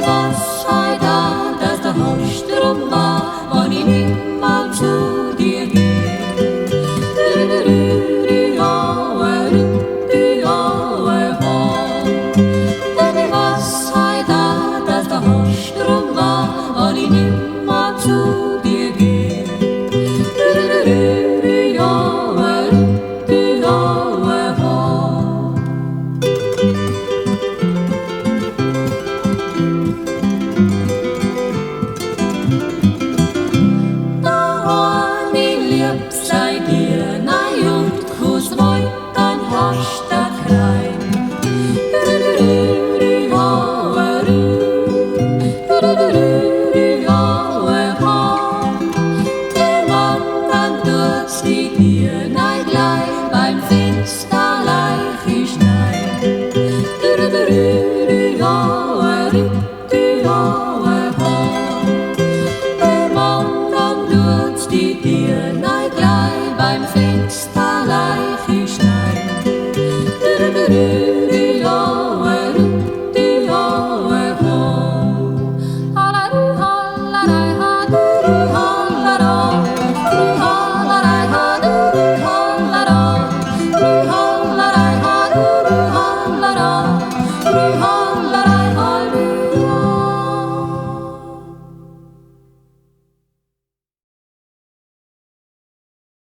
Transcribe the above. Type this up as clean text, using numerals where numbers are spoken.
was sei da, dass der Hausstrom war, wann ich nimmer zu dir gehe. Was sei da, dass der Hausstrom war, wann ich nimmer zu dir gehe. Sei dir nei und kus voi dann hast der Krein. Der Mann dann tut's die dir nei gleich beim Fensterleich ich nein. Der Mann dann tut's die dir nei gleich beim Fensterleich ich nein. Oh